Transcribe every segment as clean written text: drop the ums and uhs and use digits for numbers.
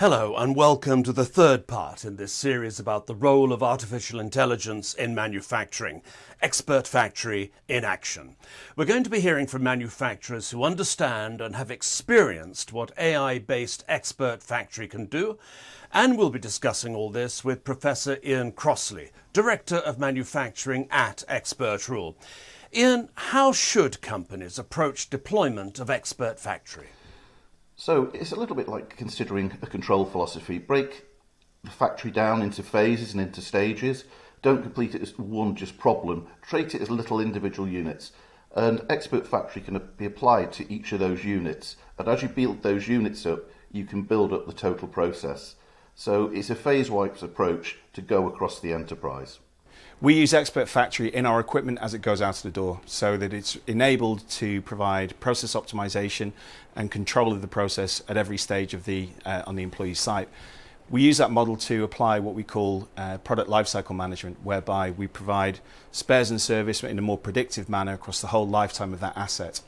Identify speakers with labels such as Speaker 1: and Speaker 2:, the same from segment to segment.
Speaker 1: Hello and welcome to the third part in this series about the role of artificial intelligence in manufacturing, XpertFactory in action. We're going to be hearing from manufacturers who understand and have experienced what AI-based XpertFactory can do, and we'll be discussing all this with Professor Ian Crossley, Director of Manufacturing at XpertRule. Ian, how should companies approach deployment of XpertFactory?
Speaker 2: So it's a little bit like considering a control philosophy. Break the factory down into phases and into stages. Don't complete it as one just problem. Treat it as little individual units. And XpertFactory can be applied to each of those units. And as you build those units up, you can build up the total process. So it's a phase-wise approach to go across the enterprise.
Speaker 3: We use XpertFactory in our equipment as it goes out the door so that it's enabled to provide process optimization and control of the process at every stage of on the employee site. We use that model to apply what we call product lifecycle management, whereby we provide spares and service in a more predictive manner across the whole lifetime of that asset.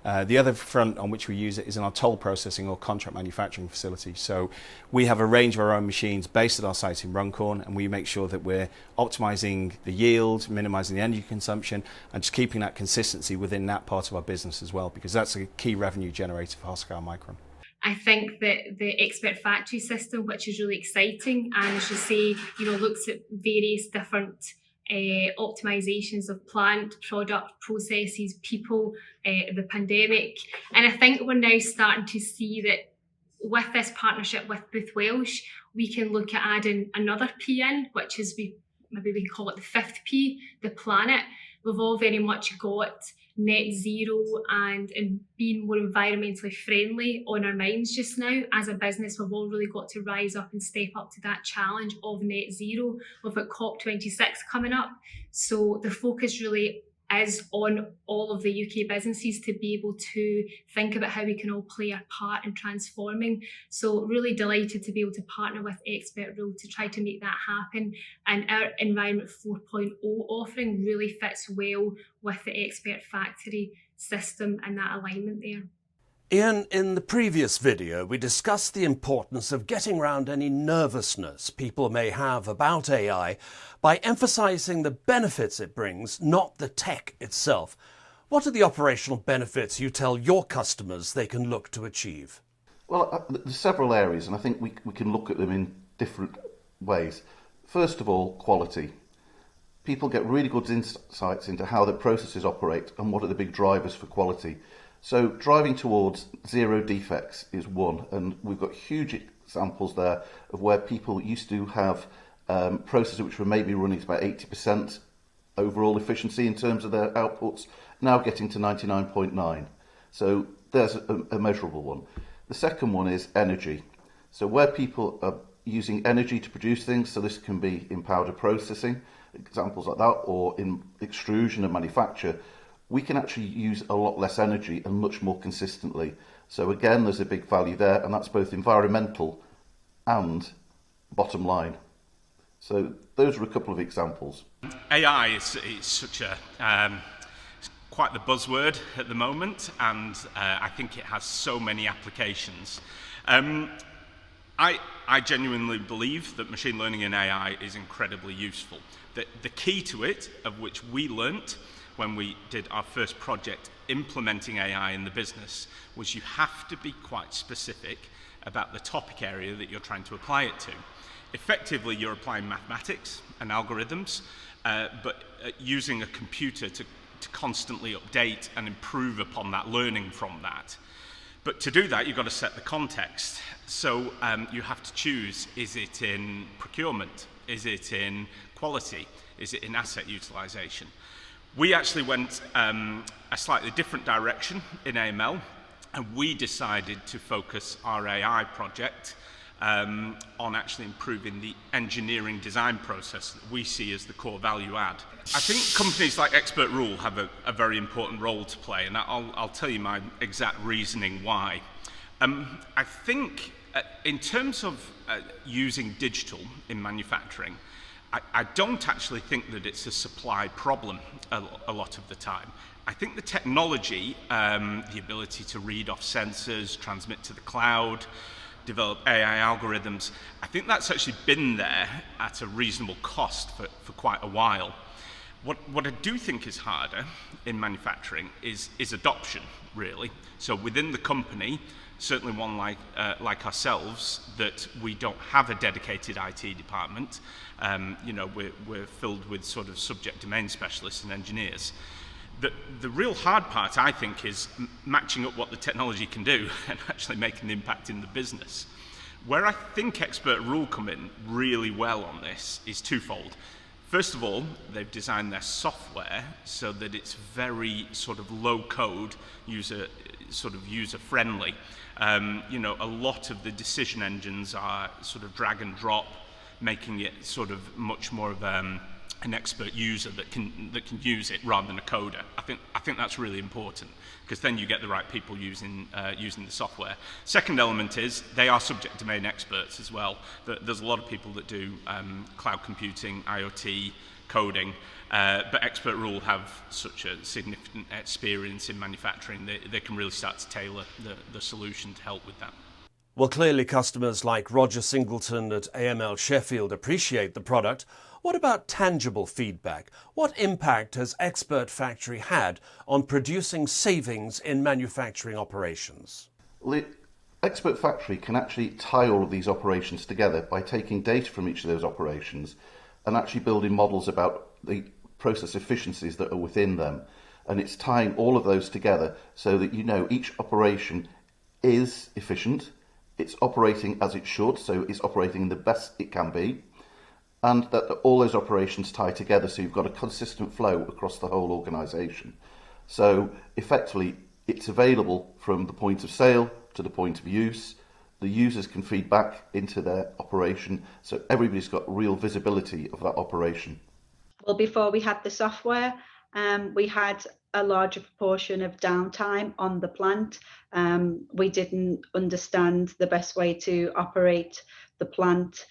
Speaker 3: The other front on which we use it is in our toll processing or contract manufacturing facility. So we have a range of our own machines based at our site in Runcorn, and we make sure that we're optimizing the yield, minimizing the energy consumption, and just keeping that consistency within that part of our business as well, because that's a key revenue generator for Hasakawa Micron.
Speaker 4: I think that the XpertFactory system, which is really exciting, and as you say, looks at various different optimizations of plant, product, processes, people, the pandemic. And I think we're now starting to see that with this partnership with Booth Welsh, we can look at adding another P in, which is maybe we can call it the fifth P, the planet. We've all very much got net zero and being more environmentally friendly on our minds just now. As a business, we've all really got to rise up and step up to that challenge of net zero. We've got COP26 coming up. So the focus really is on all of the UK businesses to be able to think about how we can all play our part in transforming. So really delighted to be able to partner with XpertRule to try to make that happen. And our Environment 4.0 offering really fits well with the XpertFactory system and that alignment there.
Speaker 1: Ian, in the previous video, we discussed the importance of getting around any nervousness people may have about AI by emphasising the benefits it brings, not the tech itself. What are the operational benefits you tell your customers they can look to achieve?
Speaker 2: Well, there's several areas, and I think we can look at them in different ways. First of all, quality. People get really good insights into how the processes operate and what are the big drivers for quality. So driving towards zero defects is one, and we've got huge examples there of where people used to have processes which were maybe running about 80% overall efficiency in terms of their outputs, now getting to 99.9. So there's a measurable one. The second one is energy. So where people are using energy to produce things, so this can be in powder processing, examples like that, or in extrusion and manufacture, we can actually use a lot less energy and much more consistently. So again, there's a big value there, and that's both environmental and bottom line. So those are a couple of examples.
Speaker 5: AI is such a quite the buzzword at the moment, and I think it has so many applications. I genuinely believe that machine learning and AI is incredibly useful. The key to it, of which we learnt when we did our first project implementing AI in the business, was you have to be quite specific about the topic area that you're trying to apply it to. Effectively, you're applying mathematics and algorithms, but using a computer to constantly update and improve upon that, learning from that. But to do that, you've got to set the context. So you have to choose, is it in procurement? Is it in quality? Is it in asset utilization? We actually went a slightly different direction in AML, and we decided to focus our AI project on actually improving the engineering design process that we see as the core value add. I think companies like XpertRule have a very important role to play, and I'll tell you my exact reasoning why. I think in terms of using digital in manufacturing, I don't actually think that it's a supply problem a lot of the time. I think the technology, the ability to read off sensors, transmit to the cloud, develop AI algorithms. I think that's actually been there at a reasonable cost for quite a while. What I do think is harder in manufacturing is adoption, really. So within the company, certainly one like ourselves, that we don't have a dedicated IT department. We're filled with sort of subject domain specialists and engineers. The real hard part, I think, is matching up what the technology can do and actually making the impact in the business. Where I think XpertRule come in really well on this is twofold. First of all, they've designed their software so that it's very sort of low code, user friendly. A lot of the decision engines are sort of drag and drop, making it sort of much more of an expert user that can use it rather than a coder. I think that's really important, because then you get the right people using the software. Second element is they are subject domain experts as well. There's a lot of people that do cloud computing, IoT, coding, but XpertRule have such a significant experience in manufacturing. They can really start to tailor the solution to help with that.
Speaker 1: Well, clearly customers like Roger Singleton at AML Sheffield appreciate the product. What about tangible feedback? What impact has XpertFactory had on producing savings in manufacturing operations?
Speaker 2: Well, XpertFactory can actually tie all of these operations together by taking data from each of those operations and actually building models about the process efficiencies that are within them. And it's tying all of those together so that each operation is efficient, it's operating as it should, so it's operating the best it can be, and that all those operations tie together so you've got a consistent flow across the whole organisation. So effectively, it's available from the point of sale to the point of use. The users can feed back into their operation, so everybody's got real visibility of that operation.
Speaker 6: Well, before we had the software, we had a larger proportion of downtime on the plant. We didn't understand the best way to operate the plant.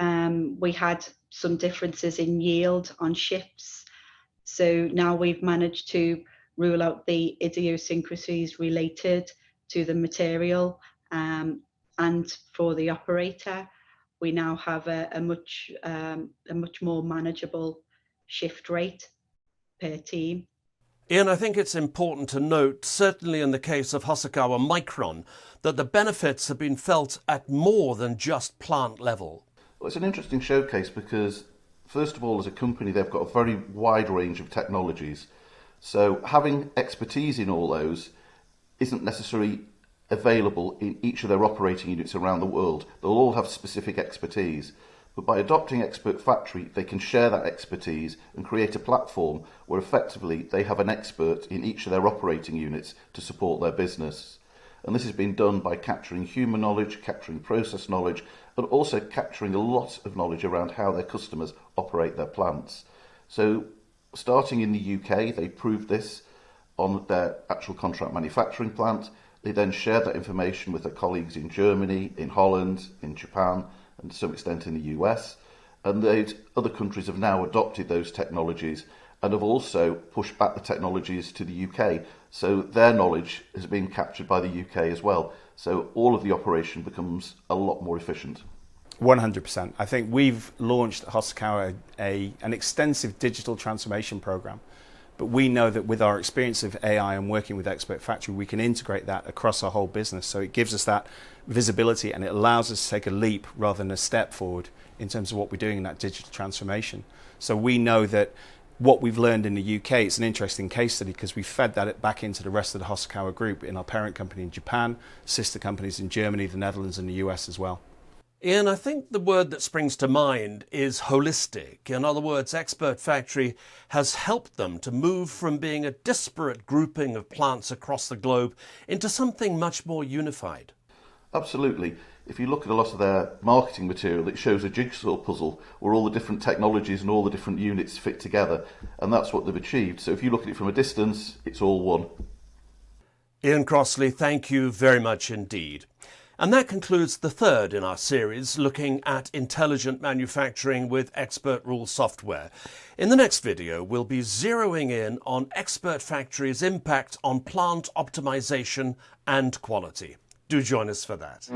Speaker 6: We had some differences in yield on shifts. So now we've managed to rule out the idiosyncrasies related to the material. And for the operator, we now have a much more manageable shift rate per team.
Speaker 1: Ian, I think it's important to note, certainly in the case of Hasakawa Micron, that the benefits have been felt at more than just plant level.
Speaker 2: Well, it's an interesting showcase because, first of all, as a company, they've got a very wide range of technologies. So having expertise in all those isn't necessarily available in each of their operating units around the world. They'll all have specific expertise. But by adopting XpertFactory, they can share that expertise and create a platform where effectively they have an expert in each of their operating units to support their business. And this has been done by capturing human knowledge, capturing process knowledge, and also capturing a lot of knowledge around how their customers operate their plants. So starting in the UK, they proved this on their actual contract manufacturing plant. They then shared that information with their colleagues in Germany, in Holland, in Japan, and to some extent in the US. And other countries have now adopted those technologies and have also pushed back the technologies to the UK. So their knowledge has been captured by the UK as well. So all of the operation becomes a lot more efficient.
Speaker 3: 100%. I think we've launched at Hasakawa an extensive digital transformation program. But we know that with our experience of AI and working with XpertFactory, we can integrate that across our whole business. So it gives us that visibility and it allows us to take a leap rather than a step forward in terms of what we're doing in that digital transformation. So we know that what we've learned in the UK, it's an interesting case study because we fed that back into the rest of the Hasakawa group in our parent company in Japan, sister companies in Germany, the Netherlands and the US as well.
Speaker 1: Ian, I think the word that springs to mind is holistic. In other words, XpertFactory has helped them to move from being a disparate grouping of plants across the globe into something much more unified.
Speaker 2: Absolutely. If you look at a lot of their marketing material, it shows a jigsaw puzzle where all the different technologies and all the different units fit together, and that's what they've achieved. So if you look at it from a distance, it's all one.
Speaker 1: Ian Crossley, thank you very much indeed. And that concludes the third in our series looking at intelligent manufacturing with XpertRule software. In the next video, we'll be zeroing in on XpertFactory's impact on plant optimization and quality. Do join us for that.